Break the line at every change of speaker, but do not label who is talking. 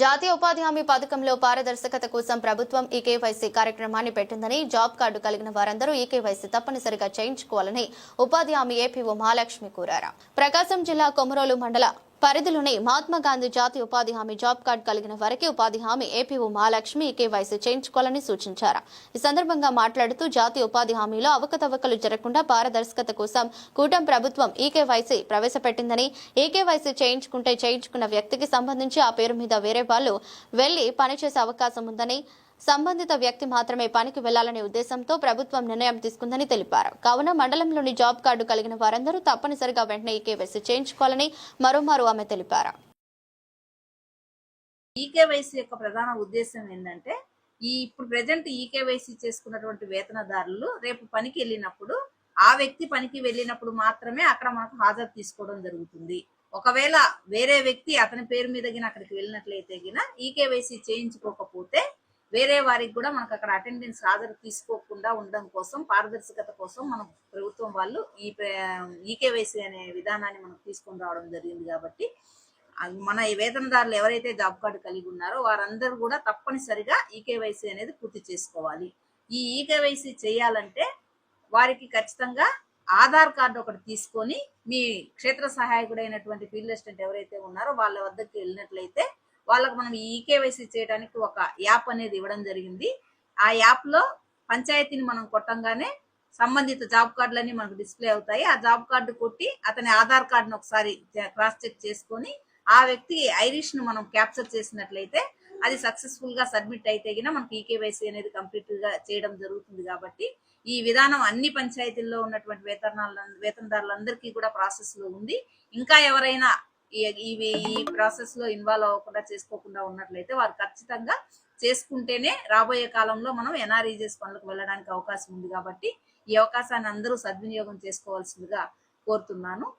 జాతీయ ఉపాధి హామీ పథకంలో పారదర్శకత కోసం ప్రభుత్వం ఈకేవైసీ కార్యక్రమాన్ని పెట్టిందని, జాబ్ కార్డు కలిగిన వారందరూ ఈకేవైసీ తప్పనిసరిగా చేయించుకోవాలని ఉపాధి హామీ ఏపీఓ మహాలక్ష్మి కోరారు. ప్రకాశం జిల్లా కొమరోలు మండల పరిధిలోని మహాత్మాగాంధీ జాతీయ ఉపాధి హామీ జాబ్ కార్డు కలిగిన వారికి ఉపాధి హామీ ఏపీఓ మహాలక్ష్మి ఈకేవైసీ చేయించుకోవాలని సూచించారు. ఈ సందర్భంగా మాట్లాడుతూ జాతీయ ఉపాధి హామీలో అవకతవకలు జరగకుండా పారదర్శకత కోసం కూటమి ప్రభుత్వం ఈకేవైసీ ప్రవేశపెట్టిందని, ఈకేవైసీ చేయించుకున్న వ్యక్తికి సంబంధించి ఆ పేరు మీద వేరే వాళ్లు వెళ్లి పనిచేసే అవకాశం ఉందని, సంబంధిత వ్యక్తి మాత్రమే పనికి వెళ్లాలనే ఉద్దేశంతో ప్రభుత్వం నిర్ణయం తీసుకుందని తెలిపారు. కావున మండలంలోని జాబ్ కార్డు కలిగిన వారందరూ తప్పనిసరిగా వెంటనే ఈకేవైసీ చేయించుకోవాలని మరోమారు ఆమె తెలిపారు.
ఈకేవైసీ యొక్క ప్రధాన ఉద్దేశం ఏంటంటే, ఇప్పుడు ప్రెజెంట్ ఈకేవైసీ చేసుకున్నటువంటి వేతనదారులు రేపు పనికి వెళ్ళినప్పుడు ఆ వ్యక్తి పనికి వెళ్ళినప్పుడు మాత్రమే అక్కడ మనకు హాజరు తీసుకోవడం జరుగుతుంది. ఒకవేళ వేరే వ్యక్తి అతని పేరు మీద అక్కడికి వెళ్ళినట్లయితే ఈకేవైసీ చేయించుకోకపోతే వేరే వారికి కూడా మనకు అక్కడ అటెండెన్స్ హాజరు తీసుకోకుండా ఉండడం కోసం, పారదర్శకత కోసం మన ప్రభుత్వం వాళ్ళు ఈ ఈకేవైసీ అనే విధానాన్ని మనకు తీసుకొని రావడం జరిగింది. కాబట్టి మన వేతనదారులు ఎవరైతే జాబ్ కార్డు కలిగి ఉన్నారో వారందరూ కూడా తప్పనిసరిగా ఈకేవైసీ అనేది పూర్తి చేసుకోవాలి. ఈ ఈకేవైసీ చేయాలంటే వారికి ఖచ్చితంగా ఆధార్ కార్డు ఒకటి తీసుకొని మీ క్షేత్ర సహాయకుడైనటువంటి ఫీల్డ్ అసిస్టెంట్ ఎవరైతే ఉన్నారో వాళ్ళ వద్దకు వెళ్ళినట్లయితే వాళ్ళకు మనం ఈకేవైసీ చేయడానికి ఒక యాప్ అనేది ఇవ్వడం జరిగింది. ఆ యాప్ లో పంచాయతీని మనం కొట్టంగానే సంబంధిత జాబ్ కార్డులన్నీ మనకు డిస్ప్లే అవుతాయి. ఆ జాబ్ కార్డు కొట్టి అతని ఆధార్ కార్డును ఒకసారి క్రాస్ చెక్ చేసుకొని ఆ వ్యక్తి ఐరిష్ ను మనం క్యాప్చర్ చేసినట్లయితే అది సక్సెస్ఫుల్ గా సబ్మిట్ అయితే మనకు ఈకేవైసీ అనేది కంప్లీట్ గా చేయడం జరుగుతుంది. కాబట్టి ఈ విధానం అన్ని పంచాయతీల్లో ఉన్నటువంటి వేతనదారులందరికీ కూడా ప్రాసెస్ లో ఉంది. ఇంకా ఎవరైనా ఈ ప్రాసెస్ లో ఇన్వాల్వ్ అవ్వకుండా చేసుకోకుండా ఉన్నట్లయితే వారు ఖచ్చితంగా చేసుకుంటేనే రాబోయే కాలంలో మనం ఎన్ఆర్ఈజీఎస్ పనులకు వెళ్ళడానికి అవకాశం ఉంది. కాబట్టి ఈ అవకాశాన్ని అందరూ సద్వినియోగం చేసుకోవాల్సిందిగా కోరుతున్నాను.